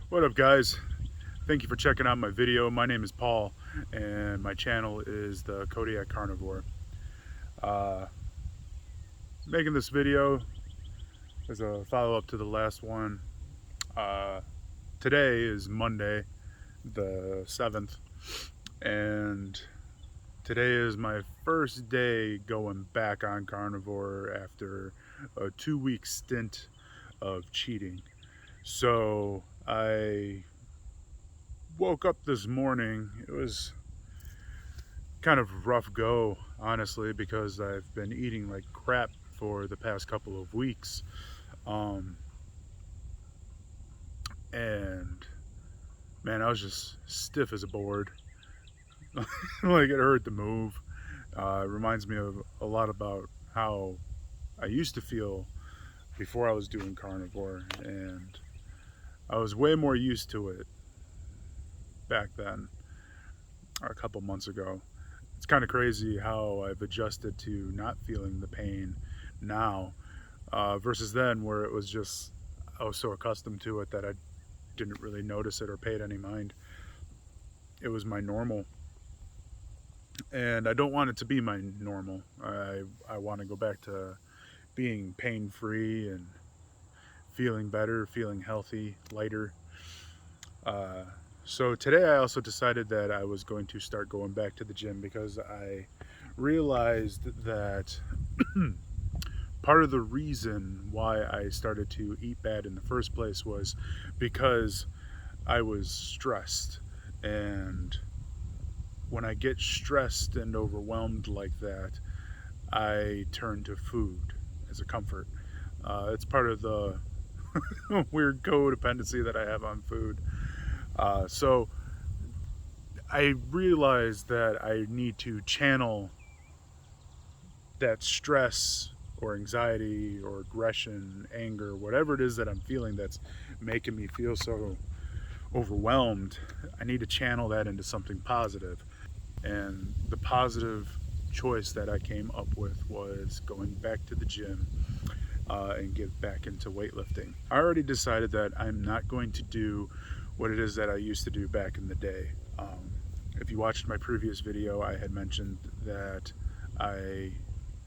What up, guys? Thank you for checking out my video. My name is Paul and my channel is the Kodiak Carnivore. uh, Making this video as a follow-up to the last one. uh, Today is Monday the 7th, and today is my first day going back on carnivore after a 2-week stint of cheating. So I woke up this morning. It was kind of rough go, honestly, because I've been eating like crap for the past couple of weeks. Um, and man, I was just stiff as a board. Like, it hurt to move. It reminds me of a lot about how I used to feel before I was doing carnivore, and I was way more used to it back then, a couple months ago. It's kind of crazy how I've adjusted to not feeling the pain now, versus then, where it was just, I was so accustomed to it that I didn't really notice it or pay it any mind. It was my normal, and I don't want it to be my normal. I want to go back to being pain-free and feeling better, feeling healthy, lighter. Uh, so today I also decided that I was going to start going back to the gym because I realized that part of the reason why I started to eat bad in the first place was because I was stressed. And when I get stressed and overwhelmed like that, I turn to food as a comfort. It's part of the weird codependency that I have on food. So I realized that I need to channel that stress or anxiety or aggression, anger, whatever it is that I'm feeling that's making me feel so overwhelmed. I need to channel that into something positive. And the positive choice that I came up with was going back to the gym and get back into weightlifting. I already decided that I'm not going to do what it is that I used to do back in the day. If you watched my previous video, I had mentioned that I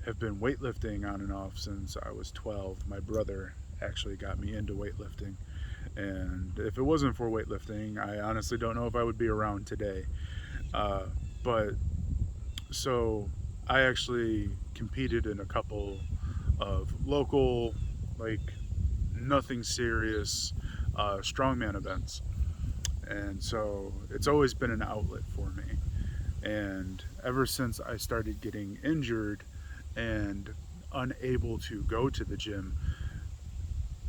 have been weightlifting on and off since I was 12. My brother actually got me into weightlifting, and if it wasn't for weightlifting, I honestly don't know if I would be around today. But so I actually competed in a couple of local, like, nothing serious strongman events, and so it's always been an outlet for me. And ever since I started getting injured and unable to go to the gym,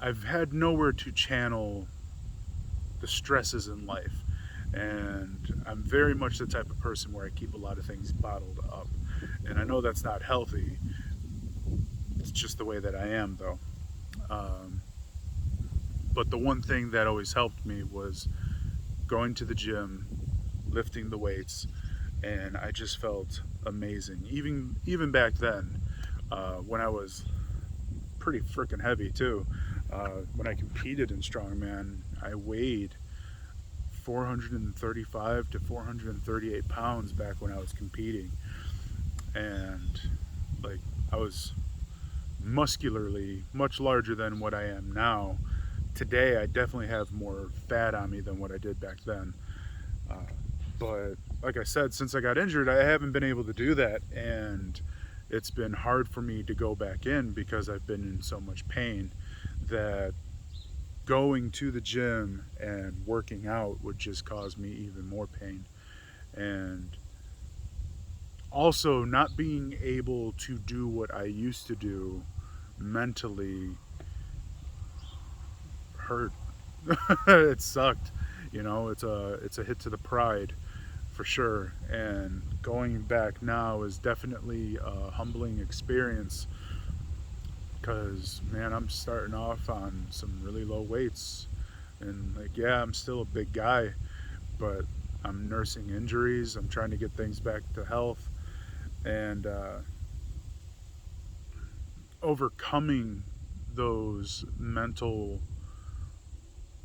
I've had nowhere to channel the stresses in life. And I'm very much the type of person where I keep a lot of things bottled up. And I know that's not healthy. It's just the way that I am, though. Um, but the one thing that always helped me was going to the gym, lifting the weights, and I just felt amazing. Even back then, when I was pretty freaking heavy too. When I competed in strongman, I weighed 435 to 438 pounds back when I was competing, and like, I was muscularly much larger than what I am now. Today I definitely have more fat on me than what I did back then. Uh, but like I said, since I got injured, I haven't been able to do that, and it's been hard for me to go back in because I've been in so much pain that going to the gym and working out would just cause me even more pain. And also, not being able to do what I used to do mentally hurt. It sucked. It's a hit to the pride for sure. And going back now is definitely a humbling experience because, man, I'm starting off on some really low weights. And, like, yeah, I'm still a big guy, but I'm nursing injuries. I'm trying to get things back to health. And overcoming those mental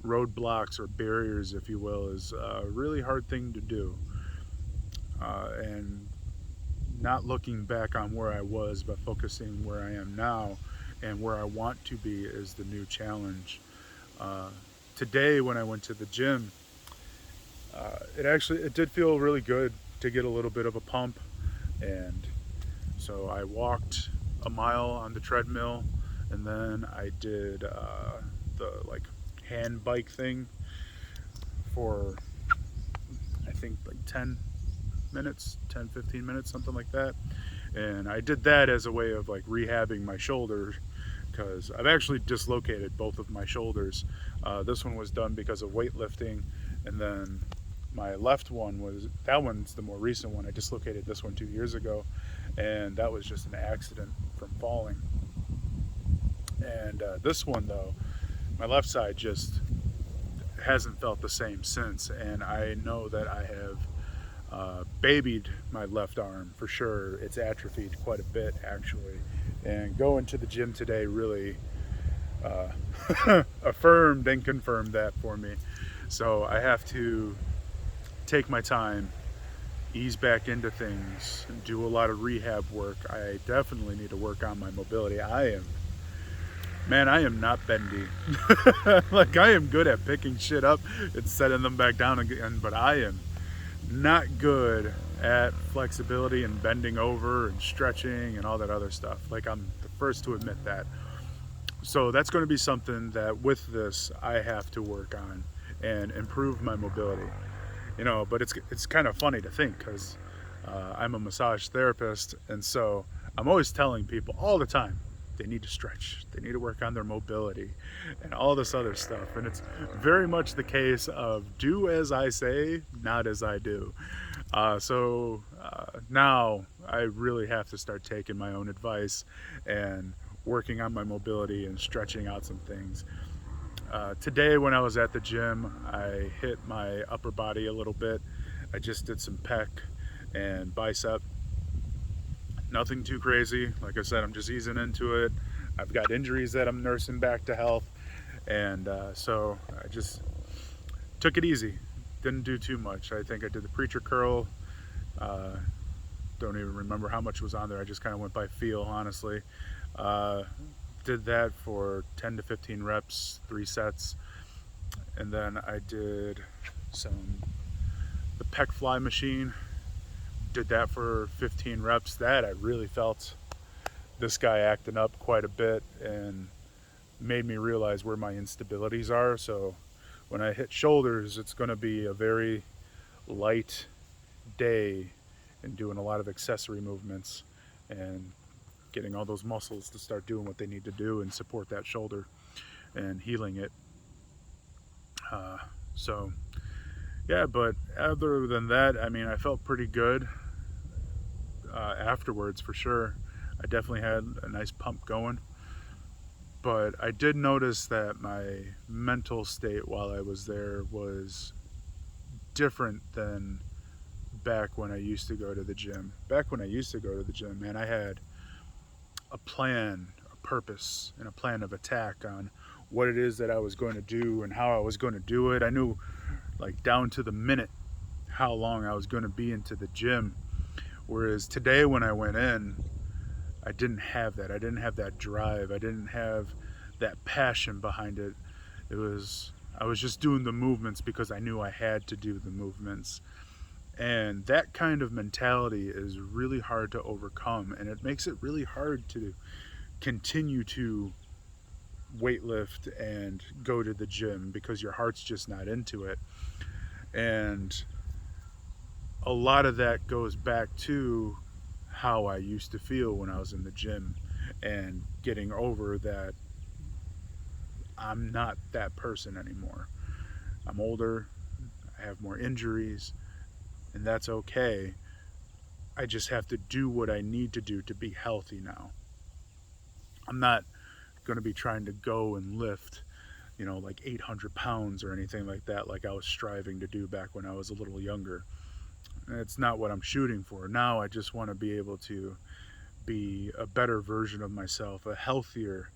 roadblocks or barriers, if you will, is a really hard thing to do. And not looking back on where I was, but focusing where I am now and where I want to be is the new challenge. Uh, Today, when I went to the gym, it did feel really good to get a little bit of a pump, and so I walked a mile on the treadmill, and then I did the like hand bike thing for I think like 10 minutes, 10, 15 minutes, something like that. And I did that as a way of like rehabbing my shoulder because I've actually dislocated both of my shoulders. This one was done because of weightlifting, and then my left one that one's the more recent one. I dislocated this one 2 years ago, and that was just an accident from falling. And this one, though, my left side just hasn't felt the same since, and I know that I have babied my left arm for sure. It's atrophied quite a bit, actually. And going to the gym today really affirmed and confirmed that for me. So I have to take my time, ease back into things, and do a lot of rehab work. I definitely need to work on my mobility. I am not bendy. Like, I am good at picking shit up and setting them back down again, but I am not good at flexibility and bending over and stretching and all that other stuff. Like, I'm the first to admit that. So that's going to be something that with this I have to work on and improve my mobility. But it's kind of funny to think because I'm a massage therapist, and so I'm always telling people all the time they need to stretch, they need to work on their mobility and all this other stuff. And it's very much the case of do as I say, not as I do. So now I really have to start taking my own advice and working on my mobility and stretching out some things. Today when I was at the gym, I hit my upper body a little bit. I just did some pec and bicep. Nothing too crazy. Like I said, I'm just easing into it. I've got injuries that I'm nursing back to health, and so I just took it easy. Didn't do too much. I think I did the preacher curl. Don't even remember how much was on there. I just kind of went by feel, honestly. Did that for 10 to 15 reps, 3 sets, and then I did the pec fly machine. Did that for 15 reps. That I really felt this guy acting up quite a bit and made me realize where my instabilities are. So when I hit shoulders, it's going to be a very light day and doing a lot of accessory movements and getting all those muscles to start doing what they need to do and support that shoulder and healing it. So yeah, but other than that, I mean, I felt pretty good afterwards for sure. I definitely had a nice pump going, but I did notice that my mental state while I was there was different than back when I used to go to the gym. Back when I used to go to the gym, man, I had a plan, a purpose, and a plan of attack on what it is that I was going to do and how I was going to do it. I knew, like, down to the minute how long I was going to be into the gym. Whereas today when I went in, I didn't have that. I didn't have that drive. I didn't have that passion behind it. I was just doing the movements because I knew I had to do the movements. And that kind of mentality is really hard to overcome, and it makes it really hard to continue to weightlift and go to the gym because your heart's just not into it. And a lot of that goes back to how I used to feel when I was in the gym and getting over that I'm not that person anymore. I'm older, I have more injuries, and that's okay. I just have to do what I need to do to be healthy now. I'm not going to be trying to go and lift, like 800 pounds or anything like that, like I was striving to do back when I was a little younger. It's not what I'm shooting for. Now I just want to be able to be a better version of myself, a healthier,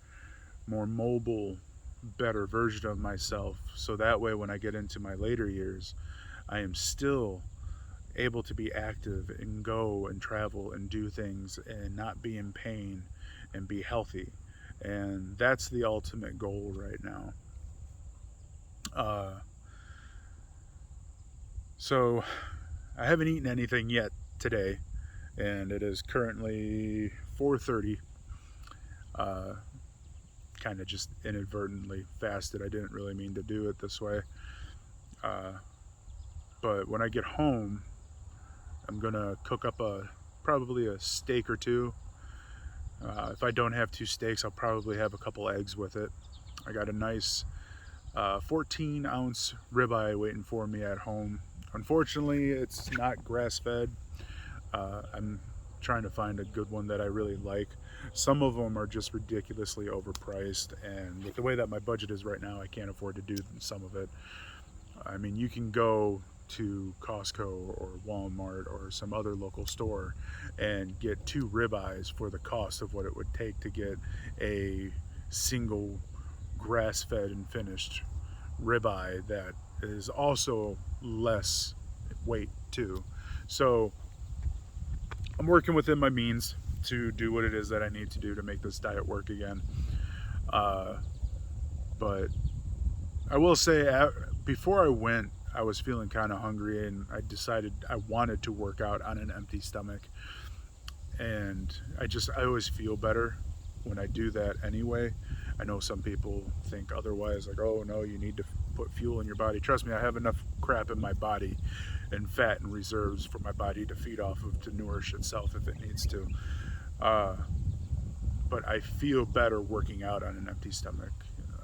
more mobile better version of myself, so that way when I get into my later years, I am still able to be active and go and travel and do things and not be in pain and be healthy. And that's the ultimate goal right now. Uh, so I haven't eaten anything yet today, and it is currently 4:30. Uh, kind of just inadvertently fasted. I didn't really mean to do it this way. Uh, but when I get home, I'm gonna cook up probably a steak or two. If I don't have two steaks, I'll probably have a couple eggs with it. I got a nice 14-ounce ribeye waiting for me at home. Unfortunately, it's not grass-fed. I'm trying to find a good one that I really like. Some of them are just ridiculously overpriced, and with the way that my budget is right now, I can't afford to do some of it. I mean, you can go to Costco or Walmart or some other local store and get two ribeyes for the cost of what it would take to get a single grass-fed and finished ribeye that is also less weight too. So I'm working within my means to do what it is that I need to do to make this diet work again. Uh, but I will say, before I went, I was feeling kind of hungry, and I decided I wanted to work out on an empty stomach. And I always feel better when I do that anyway. I know some people think otherwise, like, oh no, you need to put fuel in your body. Trust me, I have enough crap in my body and fat and reserves for my body to feed off of to nourish itself if it needs to. Uh, but I feel better working out on an empty stomach.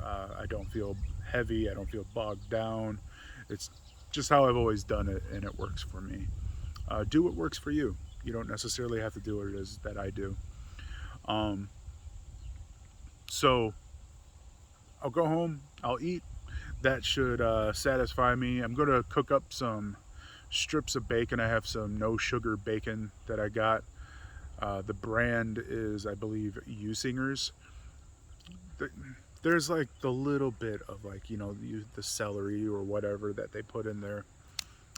I don't feel heavy, I don't feel bogged down. It's just how I've always done it, and it works for me. Do what works for you. You don't necessarily have to do what it is that I do. Um, so I'll go home, I'll eat. That should satisfy me. I'm going to cook up some strips of bacon. I have some no sugar bacon that I got. The brand is, I believe, Usingers. There's like the little bit of, like, the celery or whatever that they put in there.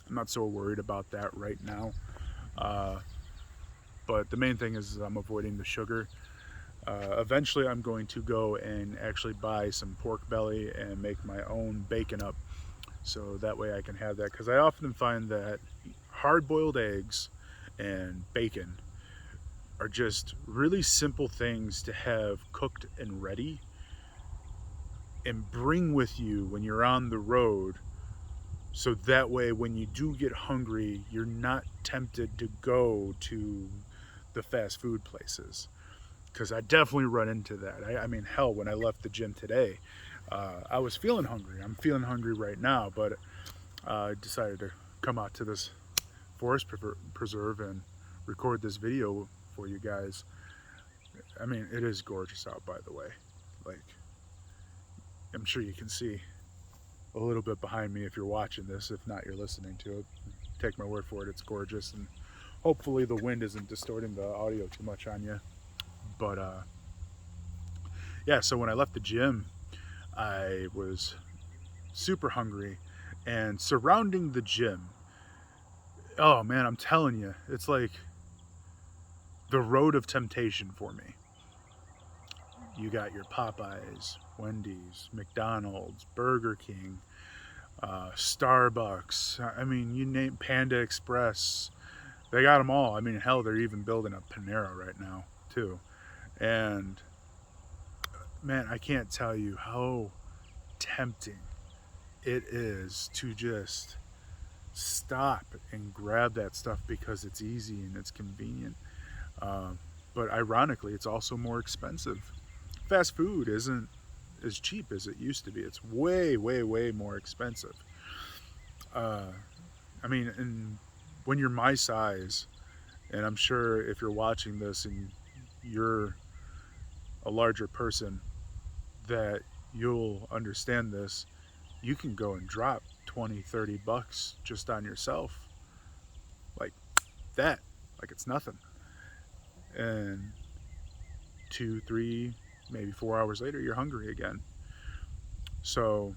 I'm not so worried about that right now. Uh, but the main thing is I'm avoiding the sugar. Eventually I'm going to go and actually buy some pork belly and make my own bacon up, so that way I can have that, because I often find that hard-boiled eggs and bacon are just really simple things to have cooked and ready and bring with you when you're on the road, so that way when you do get hungry, you're not tempted to go to the fast food places. Because I definitely run into that. I mean, hell, when I left the gym today, I was feeling hungry. I'm feeling hungry right now, but I decided to come out to this forest preserve and record this video for you guys. I mean, it is gorgeous out, by the way. Like, I'm sure you can see a little bit behind me if you're watching this. If not, you're listening to it. Take my word for it, it's gorgeous, and hopefully the wind isn't distorting the audio too much on you. But yeah, so when I left the gym, I was super hungry, and surrounding the gym, oh man, I'm telling you, it's like the road of temptation for me. You got your Popeyes, Wendy's, McDonald's, Burger King, Starbucks. I mean, you name Panda Express. They got them all. I mean, hell, they're even building a Panera right now too. And man, I can't tell you how tempting it is to just stop and grab that stuff because it's easy and it's convenient. But ironically, it's also more expensive. Fast food isn't as cheap as it used to be. It's way, way, way more expensive. Uh, I mean, and when you're my size, and I'm sure if you're watching this and you're a larger person, that you'll understand this. You can go and drop 20, $30 just on yourself, like that, like it's nothing. And 2, 3, maybe 4 hours later, you're hungry again. So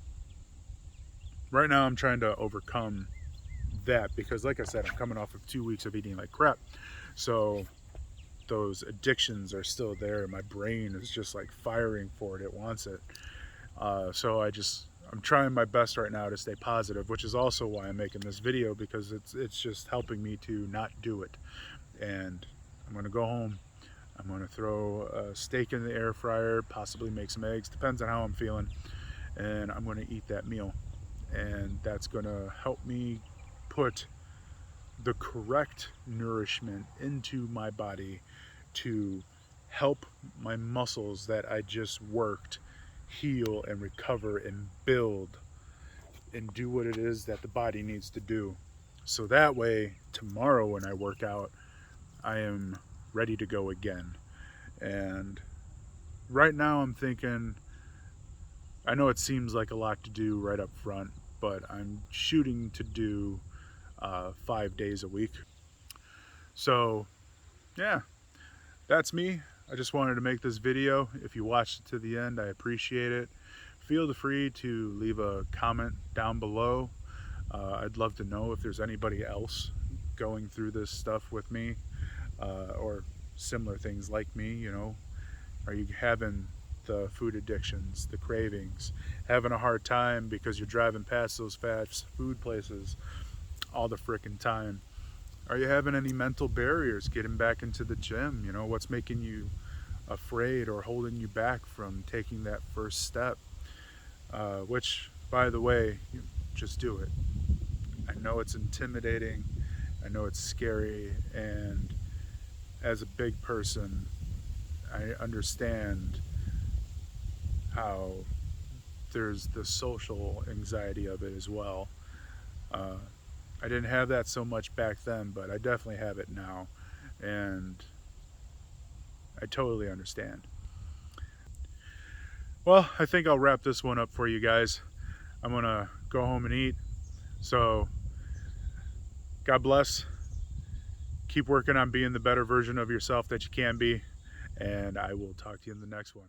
right now I'm trying to overcome that because, like I said, I'm coming off of 2 weeks of eating like crap. So those addictions are still there. My brain is just like firing for it. It wants it. So I'm trying my best right now to stay positive, which is also why I'm making this video, because it's just helping me to not do it. And I'm gonna go home. I'm gonna throw a steak in the air fryer, possibly make some eggs, depends on how I'm feeling, and I'm gonna eat that meal. And that's gonna help me put the correct nourishment into my body to help my muscles that I just worked heal and recover and build and do what it is that the body needs to do. So that way, tomorrow when I work out, I am ready to go again. And right now I'm thinking, I know it seems like a lot to do right up front, but I'm shooting to do 5 days a week. So yeah, that's me. I just wanted to make this video. If you watched it to the end, I appreciate it. Feel free to leave a comment down below. I'd love to know if there's anybody else going through this stuff with me, or similar things like me. You know, are you having the food addictions, the cravings, having a hard time because you're driving past those fast food places all the frickin' time? Are you having any mental barriers getting back into the gym? You know, what's making you afraid or holding you back from taking that first step? Which, by the way, just do it. I know it's intimidating, I know it's scary, and as a big person, I understand how there's the social anxiety of it as well. Uh, I didn't have that so much back then, but I definitely have it now, and I totally understand. Well, I think I'll wrap this one up for you guys. I'm gonna go home and eat. So, God bless. Keep working on being the better version of yourself that you can be, and I will talk to you in the next one.